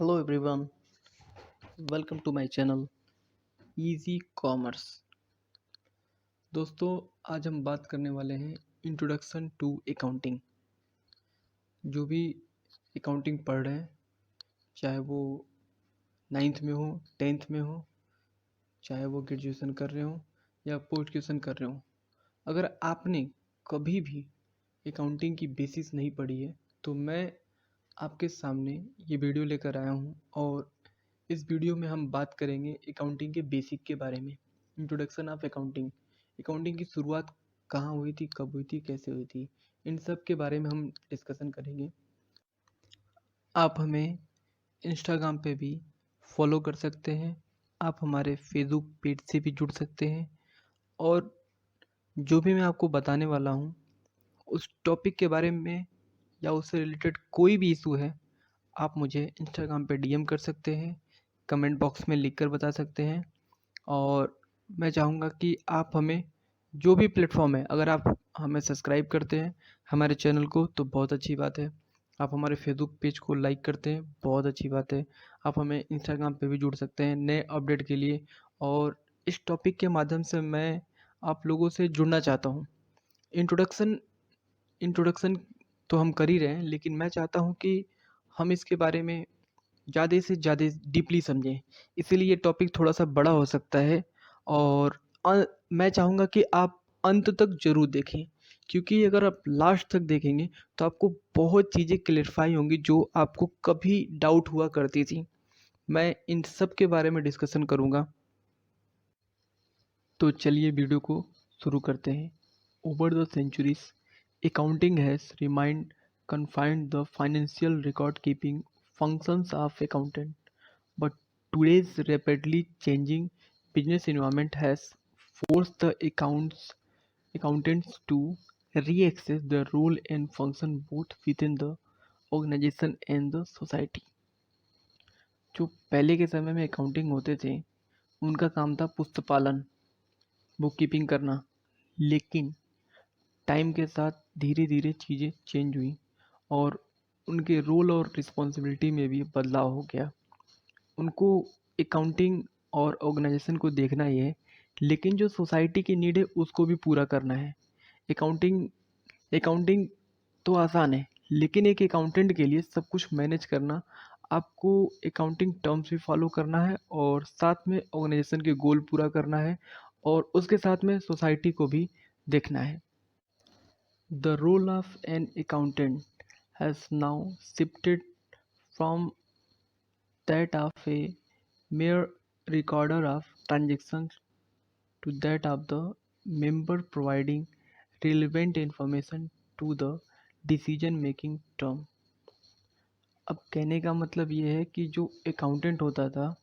Hello everyone, welcome to my channel Easy Commerce। दोस्तों, आज हम बात करने वाले हैं इंट्रोडक्शन टू अकाउंटिंग। जो भी अकाउंटिंग पढ़ रहे हैं, चाहे वो 9th में हो, 10th में हो, चाहे वो ग्रेजुएशन कर रहे हो या पोस्ट ग्रेजुएशन कर रहे हो, अगर आपने कभी भी अकाउंटिंग की बेसिस नहीं पढ़ी है तो मैं आपके सामने ये वीडियो लेकर आया हूँ। और इस वीडियो में हम बात करेंगे अकाउंटिंग के बेसिक के बारे में, इंट्रोडक्शन ऑफ अकाउंटिंग। अकाउंटिंग की शुरुआत कहाँ हुई थी, कब हुई थी, कैसे हुई थी, इन सब के बारे में हम डिस्कशन करेंगे। आप हमें इंस्टाग्राम पे भी फॉलो कर सकते हैं, आप हमारे फेसबुक पेज से भी जुड़ सकते हैं। और जो भी मैं आपको बताने वाला हूँ उस टॉपिक के बारे में या उससे रिलेटेड कोई भी इशू है, आप मुझे इंस्टाग्राम पे डीएम कर सकते हैं, कमेंट बॉक्स में लिख कर बता सकते हैं। और मैं चाहूँगा कि आप हमें जो भी प्लेटफॉर्म है, अगर आप हमें सब्सक्राइब करते हैं हमारे चैनल को तो बहुत अच्छी बात है। आप हमारे फेसबुक पेज को लाइक करते हैं, बहुत अच्छी बात है। आप हमें इंस्टाग्राम पे भी जुड़ सकते हैं नए अपडेट के लिए। और इस टॉपिक के माध्यम से मैं आप लोगों से जुड़ना चाहता हूँ। इंट्रोडक्शन इंट्रोडक्शन तो हम कर ही रहे हैं, लेकिन मैं चाहता हूँ कि हम इसके बारे में ज़्यादा से ज़्यादा डीपली समझें। इसीलिए ये टॉपिक थोड़ा सा बड़ा हो सकता है। और मैं चाहूँगा कि आप अंत तक ज़रूर देखें, क्योंकि अगर आप लास्ट तक देखेंगे तो आपको बहुत चीज़ें क्लियरफाई होंगी जो आपको कभी डाउट हुआ करती थी। मैं इन सब के बारे में डिस्कशन करूँगा। तो चलिए वीडियो को शुरू करते हैं। Over the centuries accounting has remained confined the financial record keeping functions of accountant, but today's rapidly changing business environment has forced the accountants to reassess their role and function both within the organization and the society। जो पहले के समय में accounting होते थे उनका काम था पुस्तपालन, बुक कीपिंग करना। लेकिन टाइम के साथ धीरे धीरे चीज़ें चेंज हुई और उनके रोल और रिस्पॉन्सिबिलिटी में भी बदलाव हो गया। उनको अकाउंटिंग और ऑर्गेनाइजेशन को देखना ही है, लेकिन जो सोसाइटी की नीड है उसको भी पूरा करना है। अकाउंटिंग अकाउंटिंग तो आसान है, लेकिन एक अकाउंटेंट के लिए सब कुछ मैनेज करना, आपको अकाउंटिंग टर्म्स भी फॉलो करना है और साथ में ऑर्गेनाइजेशन के गोल पूरा करना है और उसके साथ में सोसाइटी को भी देखना है। The role of an accountant has now shifted from that of a mere recorder of transactions to that of the member providing relevant information to the decision making term। अब कहने का मतलब ये है कि जो अकाउंटेंट होता था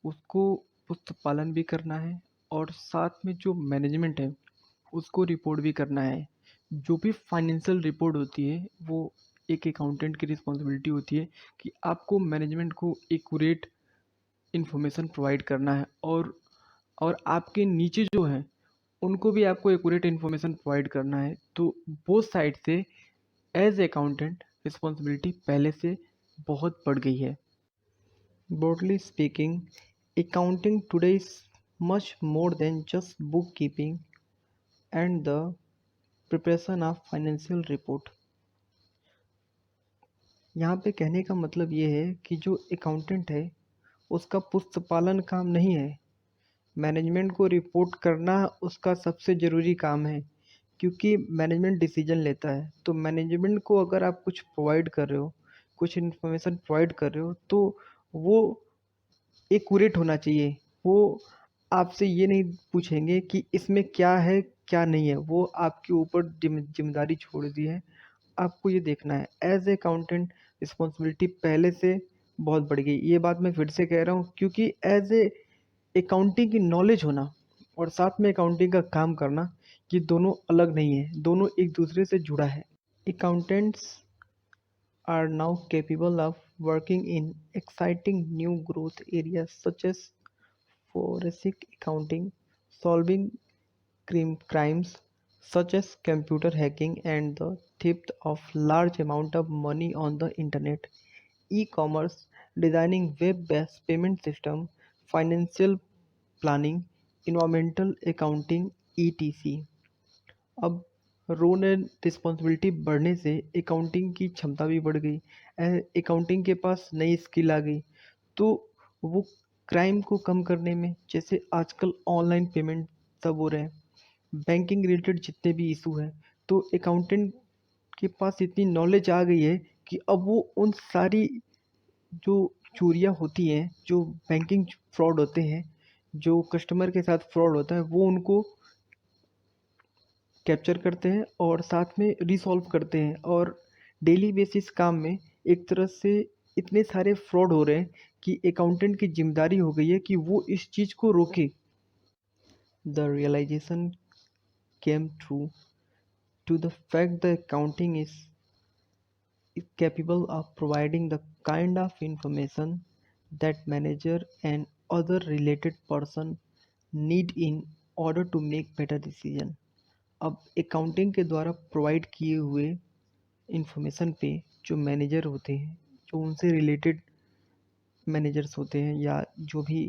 उसको पुस्तक भी करना है और साथ में जो मैनेजमेंट है उसको रिपोर्ट भी करना है। जो भी फाइनेंशियल रिपोर्ट होती है वो एक अकाउंटेंट की रिस्पॉन्सिबिलिटी होती है कि आपको मैनेजमेंट को एक्यूरेट इन्फॉर्मेशन प्रोवाइड करना है। और आपके नीचे जो है उनको भी आपको एक्यूरेट इन्फॉर्मेशन प्रोवाइड करना है। तो बोथ साइड से एज अकाउंटेंट रिस्पॉन्सिबिलिटी पहले से बहुत बढ़ गई है। Broadly speaking, accounting today is much more than just bookkeeping and the preparation of financial report। यहाँ पे कहने का मतलब ये है कि जो अकाउंटेंट है उसका पुस्तपालन काम नहीं है, मैनेजमेंट को रिपोर्ट करना उसका सबसे ज़रूरी काम है। क्योंकि मैनेजमेंट डिसीजन लेता है, तो मैनेजमेंट को अगर आप कुछ प्रोवाइड कर रहे हो, कुछ इन्फॉर्मेशन प्रोवाइड कर रहे हो, तो वो एक्यूरेट होना चाहिए। वो आपसे ये नहीं पूछेंगे कि इसमें क्या है क्या नहीं है, वो आपके ऊपर जिम्मेदारी छोड़ दी है, आपको ये देखना है। एज ए अकाउंटेंट रिस्पॉन्सिबिलिटी पहले से बहुत बढ़ गई। ये बात मैं फिर से कह रहा हूँ, क्योंकि एज ए अकाउंटिंग की नॉलेज होना और साथ में अकाउंटिंग का काम करना, ये दोनों अलग नहीं है, दोनों एक दूसरे से जुड़ा है। Accountants are now capable of working in exciting new growth areas such as forensic accounting, solving crimes such as computer hacking and the theft of large amount of money on the internet, e-commerce, designing web based payment system, financial planning, environmental accounting, etc. अब role and responsibility बढ़ने से accounting की क्षमता भी बढ़ गई। Accounting के पास नई स्किल आ गई, तो वो क्राइम को कम करने में, जैसे आजकल ऑनलाइन पेमेंट सब हो रहे हैं, बैंकिंग रिलेटेड जितने भी इशू हैं, तो अकाउंटेंट के पास इतनी नॉलेज आ गई है कि अब वो उन सारी जो चोरियाँ होती हैं, जो बैंकिंग फ्रॉड होते हैं, जो कस्टमर के साथ फ्रॉड होता है, वो उनको कैप्चर करते हैं और साथ में रिसॉल्व करते हैं। और डेली बेसिस काम में एक तरह से इतने सारे फ्रॉड हो रहे हैं कि अकाउंटेंट की जिम्मेदारी हो गई है कि वो इस चीज़ को रोके। The realization came through to the fact the accounting is capable of providing the kind of information that manager and other related person need in order to make better decision। अब अकाउंटिंग के द्वारा provide किए हुए information पे जो manager होते हैं, जो उनसे रिलेटेड मैनेजर्स होते हैं, या जो भी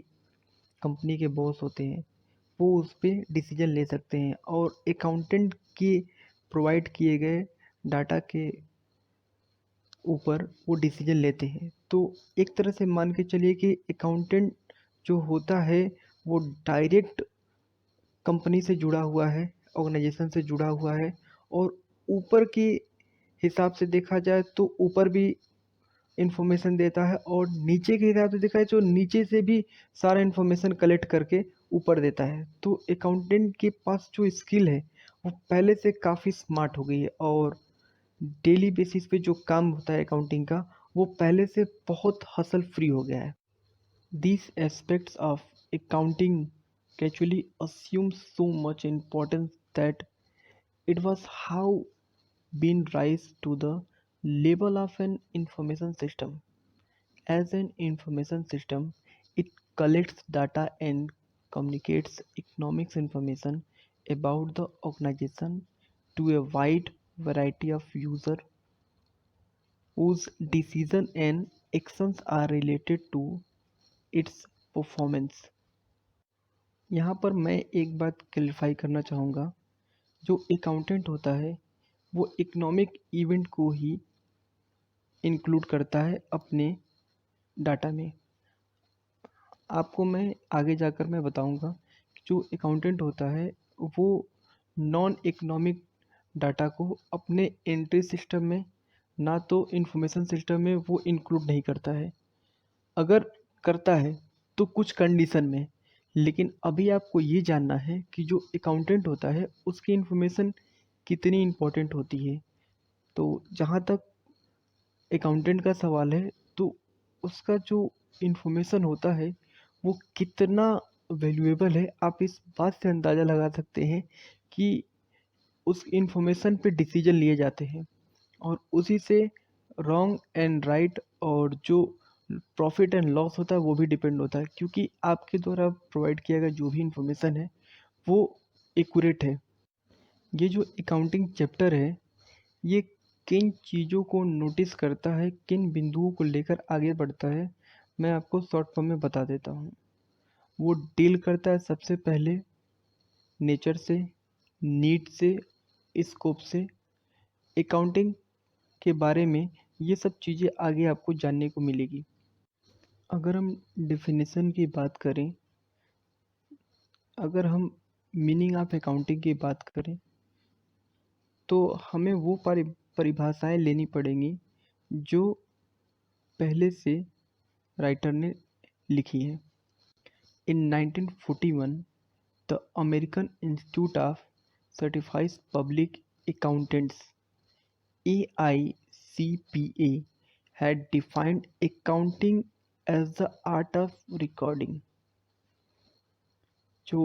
कंपनी के बॉस होते हैं, वो उस पे डिसीजन ले सकते हैं और अकाउंटेंट के प्रोवाइड किए गए डाटा के ऊपर वो डिसीजन लेते हैं। तो एक तरह से मान के चलिए कि अकाउंटेंट जो होता है वो डायरेक्ट कंपनी से जुड़ा हुआ है, ऑर्गेनाइजेशन से जुड़ा हुआ है। और ऊपर के हिसाब से देखा जाए तो ऊपर भी इंफॉर्मेशन देता है, और नीचे के हिसाब से देखा जाए तो नीचे से भी सारा इंफॉर्मेशन कलेक्ट करके ऊपर देता है। तो अकाउंटेंट के पास जो स्किल है वो पहले से काफ़ी स्मार्ट हो गई है, और डेली बेसिस पे जो काम होता है अकाउंटिंग का, वो पहले से बहुत हसल फ्री हो गया है। These aspects of accounting actually assume so much importance that it was how been rise to the level of an information system. As an information system, it collects data and communicates economics information about the organization to a wide variety of users whose decisions and actions are related to its performance। यहाँ पर मैं एक बात clarify करना चाहूँगा। जो accountant होता है वो इकोनॉमिक इवेंट को ही इंक्लूड करता है अपने डाटा में। आपको मैं आगे जाकर मैं बताऊँगा कि जो अकाउंटेंट होता है वो नॉन इकोनॉमिक डाटा को अपने एंट्री सिस्टम में, ना तो इंफॉर्मेशन सिस्टम में वो इंक्लूड नहीं करता है। अगर करता है तो कुछ कंडीशन में। लेकिन अभी आपको ये जानना है कि जो अकाउंटेंट होता है उसकी इन्फॉर्मेशन कितनी इम्पोर्टेंट होती है। तो जहाँ तक अकाउंटेंट का सवाल है, तो उसका जो इन्फॉर्मेशन होता है वो कितना वैल्यूएबल है, आप इस बात से अंदाज़ा लगा सकते हैं कि उस इन्फॉर्मेशन पे डिसीजन लिए जाते हैं, और उसी से रॉन्ग एंड राइट और जो प्रॉफिट एंड लॉस होता है वो भी डिपेंड होता है, क्योंकि आपके द्वारा प्रोवाइड किया गया जो भी इंफॉर्मेशन है वो एक्यूरेट है। ये जो अकाउंटिंग चैप्टर है, ये किन चीज़ों को नोटिस करता है, किन बिंदुओं को लेकर आगे बढ़ता है, मैं आपको शॉर्ट फॉर्म में बता देता हूँ। वो डील करता है सबसे पहले नेचर से, नीड से, स्कोप से। अकाउंटिंग के बारे में ये सब चीज़ें आगे आपको जानने को मिलेगी। अगर हम डेफिनेशन की बात करें, अगर हम मीनिंग ऑफ अकाउंटिंग की बात करें, तो हमें वो परिभाषाएं लेनी पड़ेंगी जो पहले से राइटर ने लिखी है। इन 1941 the American institute of certified public accountants AICPA had defined accounting as the art of recording। जो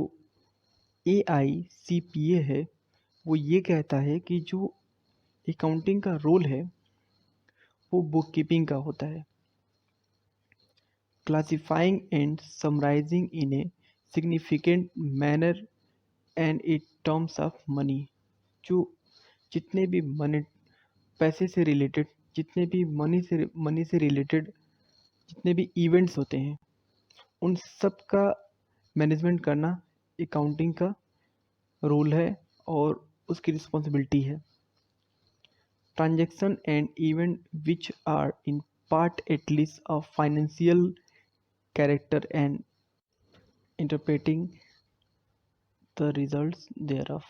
AICPA है वो ये कहता है कि जो अकाउंटिंग का रोल है वो बुक कीपिंग का होता है, classifying and summarizing in a significant manner and in terms of money. जो जितने भी पैसे से रिलेटेड, जितने भी मनी से रिलेटेड जितने भी इवेंट्स होते हैं उन सब का मैनेजमेंट करना अकाउंटिंग का रोल है और उसकी रिस्पॉन्सिबिलिटी है। Transaction and event which are in part at least of financial character and interpreting the results thereof.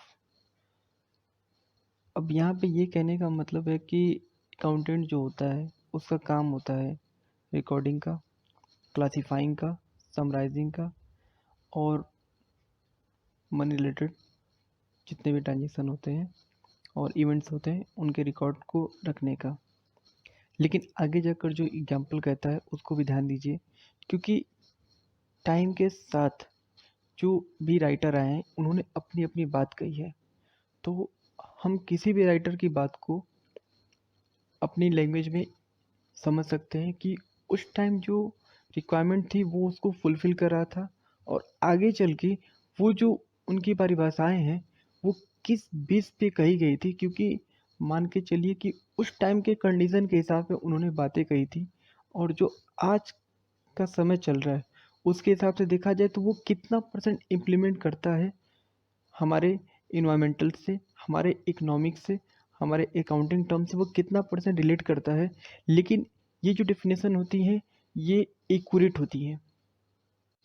अब यहाँ पे ये कहने का मतलब है कि अकाउंटेंट जो होता है उसका काम होता है रिकॉर्डिंग का, क्लासिफाइंग का, समराइजिंग का और मनी रिलेटेड जितने भी ट्रांजेक्शन होते हैं और इवेंट्स होते हैं उनके रिकॉर्ड को रखने का। लेकिन आगे जाकर जो एग्जाम्पल कहता है उसको भी ध्यान दीजिए, क्योंकि टाइम के साथ जो भी राइटर आए हैं उन्होंने अपनी अपनी बात कही है। तो हम किसी भी राइटर की बात को अपनी लैंग्वेज में समझ सकते हैं कि उस टाइम जो रिक्वायरमेंट थी वो उसको फुलफ़िल कर रहा था, और आगे चल के वो जो उनकी परिभाषाएँ हैं वो किस बेस पे कही गई थी, क्योंकि मान के चलिए कि उस टाइम के कंडीशन के हिसाब से उन्होंने बातें कही थी, और जो आज का समय चल रहा है उसके हिसाब से देखा जाए तो वो कितना परसेंट इम्प्लीमेंट करता है हमारे इन्वायरमेंटल से, हमारे इकोनॉमिक से, हमारे अकाउंटिंग टर्म से वो कितना परसेंट रिलेट करता है। लेकिन ये जो डेफिनेशन होती है ये एक्यूरेट होती है।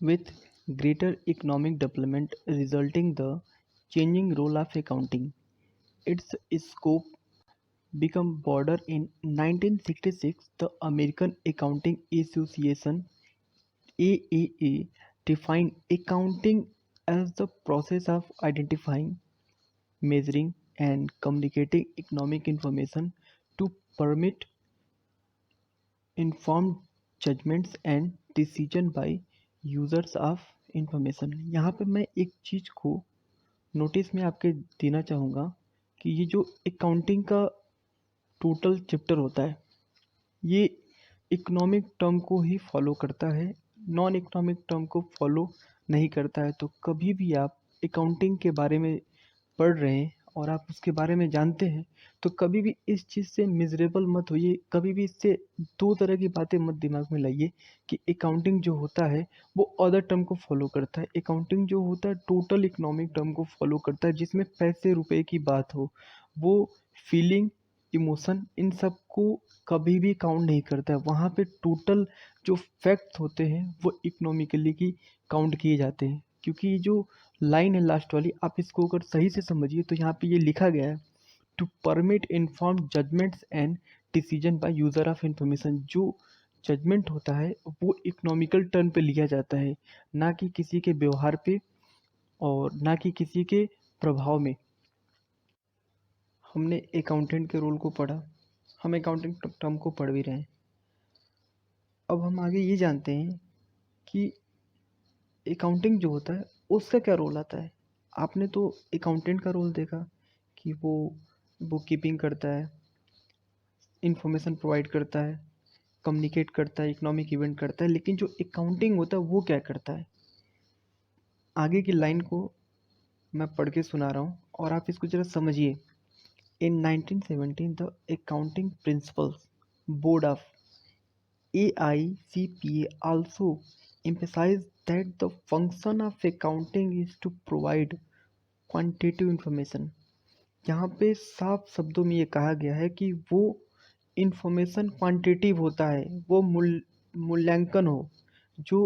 With greater economic development resulting the changing role of accounting, its scope become broader in 1966. The American Accounting Association AAA defined accounting as the process of identifying, measuring, and communicating economic information to permit informed judgments and decision by users of information। यहाँ पे मैं एक चीज़ को notice में आपके देना चाहूँगा कि ये जो अकाउंटिंग का टोटल चैप्टर होता है ये इकोनॉमिक टर्म को ही फॉलो करता है, नॉन इकोनॉमिक टर्म को फॉलो नहीं करता है। तो कभी भी आप अकाउंटिंग के बारे में पढ़ रहे हैं और आप उसके बारे में जानते हैं तो कभी भी इस चीज़ से मिजरेबल मत होइए, कभी भी इससे दो तरह की बातें मत दिमाग में लाइए कि अकाउंटिंग जो होता है वो अदर टर्म को फॉलो करता है। अकाउंटिंग जो होता है टोटल इकोनॉमिक टर्म को फॉलो करता है, जिसमें पैसे रुपए की बात हो, वो फीलिंग, इमोशन, इन सब को कभी भी काउंट नहीं करता है। वहाँ पे टोटल जो फैक्ट्स होते हैं वो इकोनॉमिकली की काउंट किए जाते हैं। क्योंकि ये जो लाइन है लास्ट वाली, आप इसको अगर सही से समझिए तो यहाँ पे ये लिखा गया है to permit informed judgements and decision by user of information. जो जजमेंट होता है वो इकोनॉमिकल टर्म पे लिया जाता है, ना कि किसी के व्यवहार पे और ना कि किसी के प्रभाव में। हमने अकाउंटेंट के रोल को पढ़ा, हम अकाउंटिंग टर्म को पढ़ भी रहे हैं। अब हम आगे ये जानते हैं कि अकाउंटिंग जो होता है उसका क्या रोल आता है। आपने तो अकाउंटेंट का रोल देखा कि वो बुक कीपिंग करता है, इंफॉर्मेशन प्रोवाइड करता है, कम्युनिकेट करता है, इकोनॉमिक इवेंट करता है। लेकिन जो अकाउंटिंग होता है वो क्या करता है, आगे की लाइन को मैं पढ़ के सुना रहा हूँ और आप इसको ज़रा समझिए। इन 1917 the accounting principles board of AICPA also emphasized that the function of accounting is to provide quantitative information। यहाँ पे साफ शब्दों में ये कहा गया है कि वो इंफॉर्मेशन क्वांटिटेटिव होता है, वो मूल्यांकन हो जो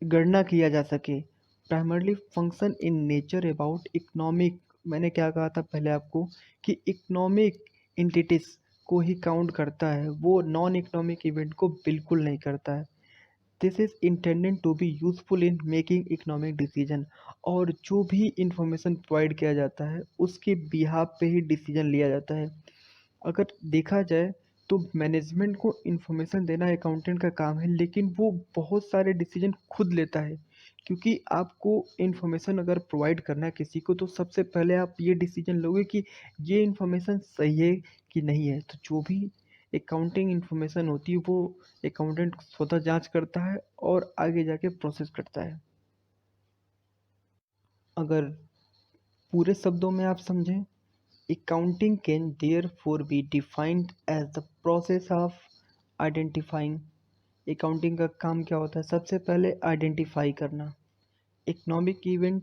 गणना किया जा सके। Primarily function in nature about economic, मैंने क्या कहा था पहले आपको कि इकोनॉमिक एंटिटीज को ही काउंट करता है, वो नॉन इकोनॉमिक इवेंट को बिल्कुल नहीं करता है। This is intended to be useful in making economic decision. और जो भी इंफॉर्मेशन प्रोवाइड किया जाता है उसके बिहाफ पे ही डिसीजन लिया जाता है। अगर देखा जाए तो मैनेजमेंट को इन्फॉर्मेशन देना अकाउंटेंट का काम है, लेकिन वो बहुत सारे डिसीजन खुद लेता है। क्योंकि आपको इन्फॉर्मेशन अगर प्रोवाइड करना है किसी को तो सबसे पहले आप ये डिसीजन लोगे कि ये इन्फॉर्मेशन सही है कि नहीं है। तो जो भी अकाउंटिंग इन्फॉर्मेशन होती है वो अकाउंटेंट स्वतः जांच करता है और आगे जाके प्रोसेस करता है। अगर पूरे शब्दों में आप समझें, accounting can therefore be defined as the process of identifying, accounting का काम क्या होता है? सबसे पहले आइडेंटिफाई करना economic event,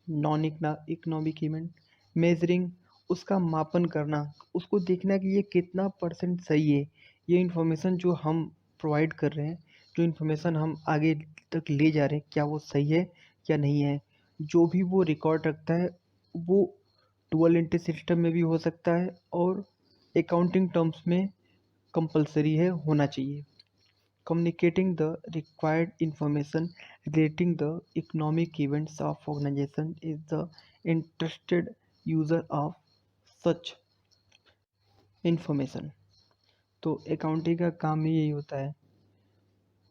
non economic event, measuring, उसका मापन करना, उसको देखना कि ये कितना परसेंट सही है, ये इन्फॉर्मेशन जो हम प्रोवाइड कर रहे हैं, जो इन्फॉर्मेशन हम आगे तक ले जा रहे हैं, क्या वो सही है या नहीं है। जो भी वो रिकॉर्ड रखता है वो डुअल एंट्री सिस्टम में भी हो सकता है और अकाउंटिंग टर्म्स में कंपलसरी है, होना चाहिए। Communicating the required information relating the economic events of organization is the interested user of such information। तो अकाउंटिंग का काम ही यही होता है,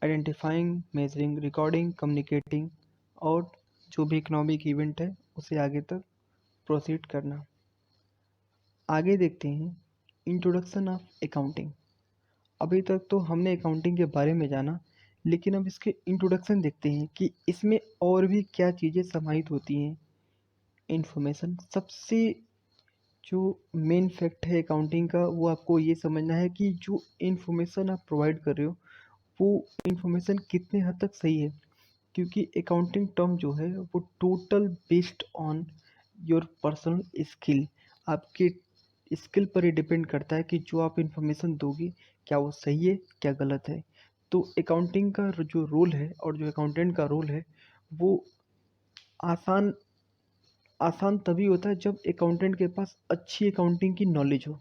आइडेंटिफाइंग, मेजरिंग, रिकॉर्डिंग, कम्युनिकेटिंग और जो भी इकोनॉमिक इवेंट है उसे आगे तक प्रोसीड करना। आगे देखते हैं इंट्रोडक्शन ऑफ अकाउंटिंग। अभी तक तो हमने अकाउंटिंग के बारे में जाना, लेकिन अब इसके इंट्रोडक्शन देखते हैं कि इसमें और भी क्या चीज़ें समाहित होती हैं। इन्फॉर्मेशन, सबसे जो मेन फैक्ट है अकाउंटिंग का वो आपको ये समझना है कि जो इन्फॉर्मेशन आप प्रोवाइड कर रहे हो वो इन्फॉर्मेशन कितने हद तक सही है, क्योंकि अकाउंटिंग टर्म जो है वो total based on your personal skill, आपके स्किल पर ही डिपेंड करता है कि जो आप इन्फॉर्मेशन दोगे क्या वो सही है क्या गलत है। तो अकाउंटिंग का जो रोल है और जो अकाउंटेंट का रोल है वो आसान आसान तभी होता है जब अकाउंटेंट के पास अच्छी अकाउंटिंग की नॉलेज हो।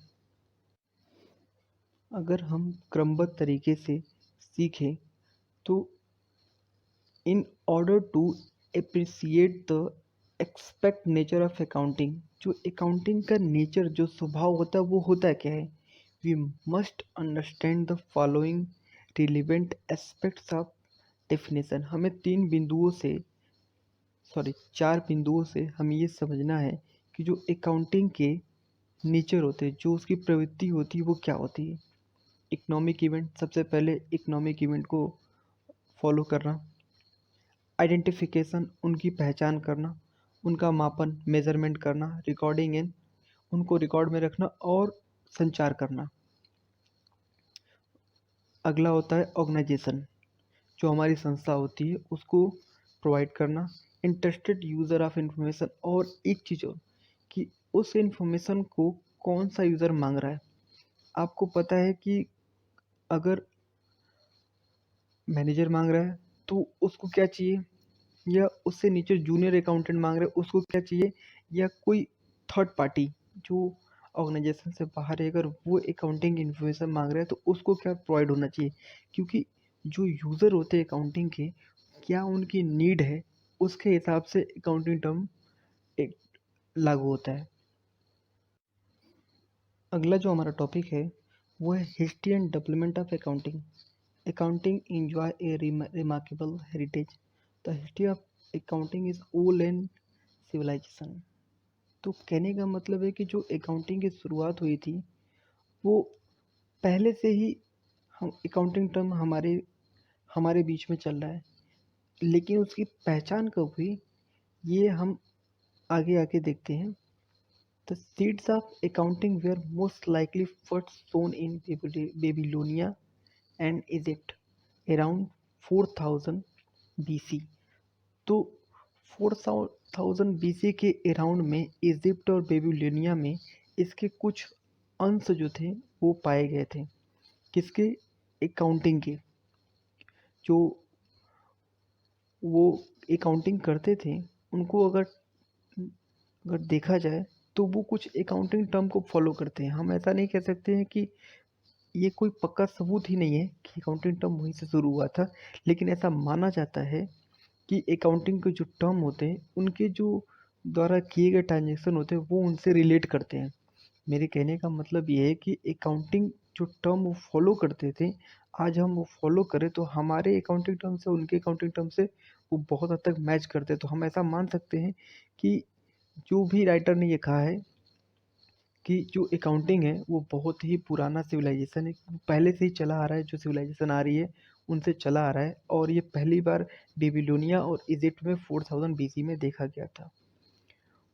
अगर हम क्रमबद्ध तरीके से सीखें तो in order to appreciate the expect nature of accounting, जो अकाउंटिंग का नेचर जो स्वभाव होता है वो होता है क्या है, we must understand the following relevant aspects of definition. हमें चार बिंदुओं से हमें ये समझना है कि जो अकाउंटिंग के नेचर होते हैं, जो उसकी प्रवृत्ति होती है वो क्या होती है। इकोनॉमिक इवेंट, सबसे पहले इकोनॉमिक इवेंट को फॉलो करना। आइडेंटिफिकेशन, उनकी पहचान करना, उनका मापन मेजरमेंट करना, रिकॉर्डिंग इन, उनको रिकॉर्ड में रखना और संचार करना। अगला होता है ऑर्गेनाइजेशन, जो हमारी संस्था होती है उसको प्रोवाइड करना। इंटरेस्टेड यूज़र ऑफ इंफॉर्मेशन, और एक चीज़ और कि उस इंफॉर्मेशन को कौन सा यूज़र मांग रहा है। आपको पता है कि अगर मैनेजर मांग रहा है तो उसको क्या चाहिए, या उससे नीचे जूनियर अकाउंटेंट मांग रहे हैं उसको क्या चाहिए, या कोई थर्ड पार्टी जो ऑर्गेनाइजेशन से बाहर है अगर वो अकाउंटिंग इन्फॉर्मेशन मांग रहा है तो उसको क्या प्रोवाइड होना चाहिए। क्योंकि जो यूज़र होते हैं अकाउंटिंग के, क्या उनकी नीड है उसके हिसाब से अकाउंटिंग टर्म एक लागू होता है। अगला जो हमारा टॉपिक है वो है history and development of accounting. Accounting enjoy a remarkable heritage. The history of accounting is old and civilization। तो कहने का मतलब है कि जो अकाउंटिंग की शुरुआत हुई थी वो पहले से ही हम अकाउंटिंग टर्म हमारे हमारे बीच में चल रहा है, लेकिन उसकी पहचान कब हुई ये हम आगे आके देखते हैं। The seeds of accounting were most likely first sown in Babylonia and Egypt around 4000 BC। तो 4000 BC के अराउंड में इजिप्ट और बेबीलोनिया में इसके कुछ अंश जो थे वो पाए गए थे। किसके? अकाउंटिंग के। जो वो अकाउंटिंग करते थे उनको अगर अगर देखा जाए तो वो कुछ अकाउंटिंग टर्म को फॉलो करते हैं। हम ऐसा नहीं कह सकते हैं कि ये कोई पक्का सबूत ही नहीं है कि अकाउंटिंग टर्म वहीं से शुरू हुआ था, लेकिन ऐसा माना जाता है कि अकाउंटिंग के जो टर्म होते हैं उनके जो द्वारा किए गए ट्रांजेक्शन होते हैं वो उनसे रिलेट करते हैं। मेरे कहने का मतलब ये है कि अकाउंटिंग जो टर्म वो फॉलो करते थे, आज हम वो फॉलो करें तो हमारे अकाउंटिंग टर्म से उनके अकाउंटिंग टर्म से वो बहुत हद तक मैच करते हैं। तो हम ऐसा मान सकते हैं कि जो भी राइटर ने ये कहा है कि जो अकाउंटिंग है वो बहुत ही पुराना सिविलाइजेशन है, पहले से ही चला आ रहा है। जो सिविलाइजेशन आ रही है उनसे चला आ रहा है, और ये पहली बार बेबीलोनिया और इजिप्ट में 4000 BC में देखा गया था।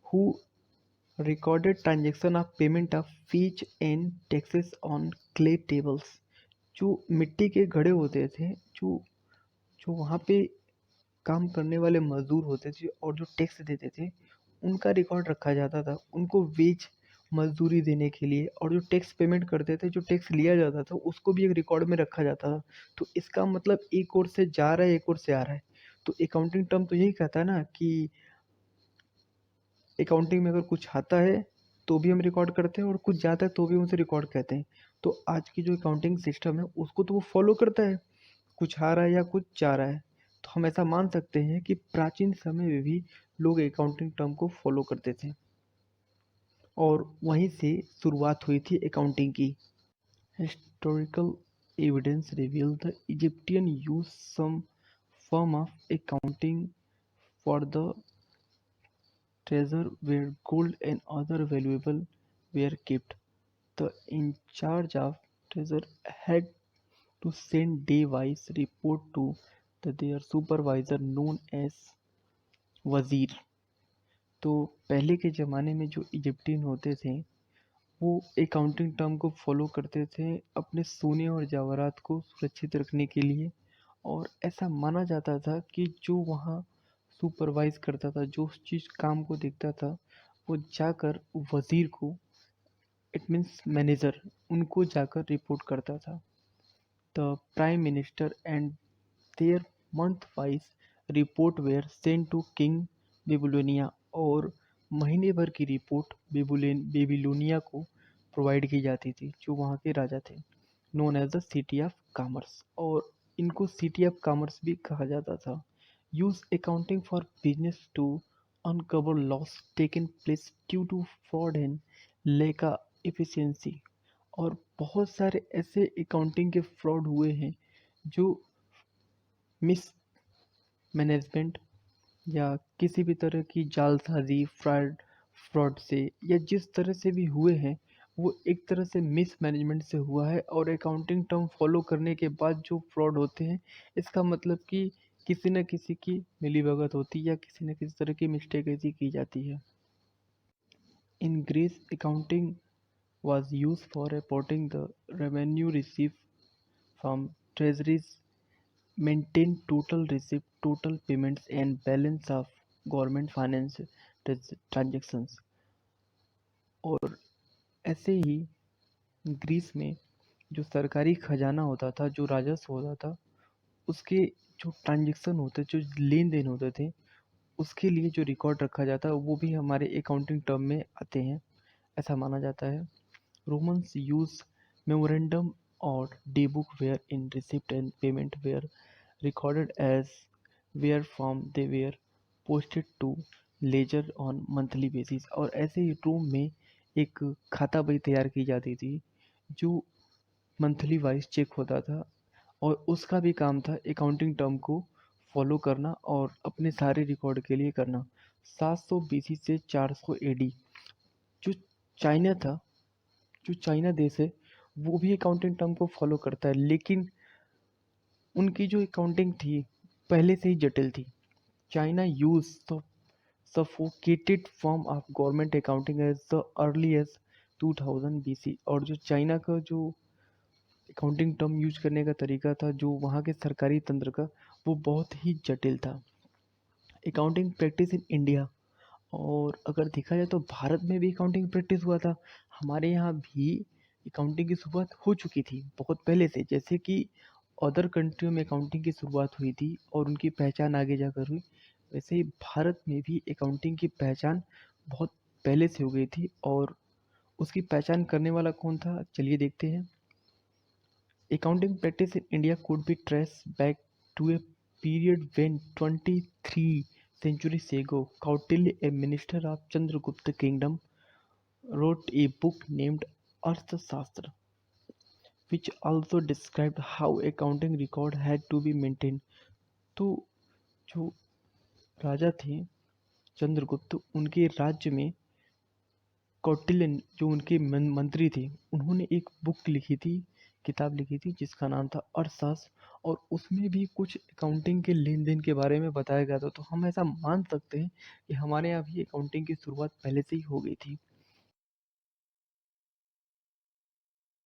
Who recorded transaction of payment of fees and taxes on clay tables जो मिट्टी के घड़े होते थे, जो जो वहाँ पे काम करने वाले मजदूर होते थे और जो टैक्स देते थे, उनका रिकॉर्ड रखा जाता था उनको वेज मजदूरी देने के लिए, और जो टैक्स पेमेंट करते थे, जो टैक्स लिया जाता था, उसको भी एक रिकॉर्ड में रखा जाता था। तो इसका मतलब एक ओर से जा रहा है, एक ओर से आ रहा है। तो अकाउंटिंग टर्म तो यही कहता है ना कि अकाउंटिंग में अगर कुछ आता है तो भी हम रिकॉर्ड करते हैं, और कुछ जाता है तो भी हम उसे रिकॉर्ड कहते हैं। तो आज की जो अकाउंटिंग सिस्टम है उसको तो वो फॉलो करता है, कुछ आ रहा है या कुछ जा रहा है। तो हम ऐसा मान सकते हैं कि प्राचीन समय में भी लोग अकाउंटिंग टर्म को फॉलो करते थे, और वहीं से शुरुआत हुई थी अकाउंटिंग की। Historical evidence reveals the Egyptian used some form of accounting for the treasure where gold and other valuable were kept. The in charge of treasure had to send day-wise report to their supervisor known as वजीर। तो पहले के ज़माने में जो Egyptian होते थे, वो अकाउंटिंग टर्म को फॉलो करते थे अपने सोने और जवाहरात को सुरक्षित रखने के लिए। और ऐसा माना जाता था कि जो वहाँ सुपरवाइज करता था, जो उस चीज़ काम को देखता था, वो जाकर वज़ीर को, इट मीन्स मैनेजर, उनको जाकर रिपोर्ट करता था। The prime minister and their month wise report were sent to king Babylonia, और महीने भर की रिपोर्ट बेबीलोनिया को प्रोवाइड की जाती थी, जो वहाँ के राजा थे, known as the city of commerce, और इनको सिटी ऑफ कॉमर्स भी कहा जाता था। Used accounting for business to uncover loss taken place due to fraud and lack of efficiency. और बहुत सारे ऐसे अकाउंटिंग के फ्रॉड हुए हैं जो मिस मैनेजमेंट या किसी भी तरह की जालसाजी, फ्रॉड से, या जिस तरह से भी हुए हैं, वो एक तरह से मिस मैनेजमेंट से हुआ है। और अकाउंटिंग टर्म फॉलो करने के बाद जो फ्रॉड होते हैं, इसका मतलब कि किसी न किसी की मिलीभगत होती है या किसी न किसी तरह की मिस्टेक ऐसी की जाती है। In Greece accounting was used for reporting the revenue received from treasuries, maintain total receipt, total payments, and balance of government finance transactions। और ऐसे ही ग्रीस में जो सरकारी खजाना होता था, जो राजस्व होता था, उसके जो ट्रांजेक्शन होते, जो लेन देन होते थे, उसके लिए जो रिकॉर्ड रखा जाता है, वो भी हमारे अकाउंटिंग टर्म में आते हैं, ऐसा माना जाता है। Romans used memorandum or daybook wherein receipt and payment were recorded as where from they were posted to ledger on monthly basis। और ऐसे ही रोम में एक खाता बही तैयार की जाती थी, जो मंथली वाइज चेक होता था, और उसका भी काम था अकाउंटिंग टर्म को फॉलो करना और अपने सारे रिकॉर्ड के लिए करना। 700 बीसी से 400 एडी, जो चाइना था, जो चाइना देश है, वो भी अकाउंटिंग टर्म को फॉलो करता है, लेकिन उनकी जो अकाउंटिंग थी पहले से ही जटिल थी। China used the sophisticated form of government accounting as the early as 2000 BC. और जो चाइना का जो अकाउंटिंग टर्म यूज करने का तरीका था, जो वहाँ के सरकारी तंत्र का, वो बहुत ही जटिल था। अकाउंटिंग प्रैक्टिस इन इंडिया, और अगर देखा जाए तो भारत में भी अकाउंटिंग प्रैक्टिस हुआ था। हमारे यहाँ भी अकाउंटिंग की शुरुआत हो चुकी थी बहुत पहले से, जैसे कि अदर कंट्रियों में अकाउंटिंग की शुरुआत हुई थी और उनकी पहचान आगे जाकर हुई, वैसे ही भारत में भी अकाउंटिंग की पहचान बहुत पहले से हो गई थी। और उसकी पहचान करने वाला कौन था, चलिए देखते हैं। Accounting practice in India could be traced back to a period when 23 centuries ago, Kautilya, a minister of Chandragupta kingdom, wrote a book named Arthashastra, which also described how accounting record had to be maintained। तो जो राजा थे चंद्रगुप्त, उनके राज्य में कौटिल्य, जो उनके मंत्री थे, उन्होंने एक बुक लिखी थी, किताब लिखी थी, जिसका नाम था अर्थशास्त्र। और उसमें भी कुछ अकाउंटिंग के लेन देन के बारे में बताया गया था। तो हम ऐसा मान सकते हैं कि हमारे यहाँ भी अकाउंटिंग की शुरुआत पहले से ही हो गई थी।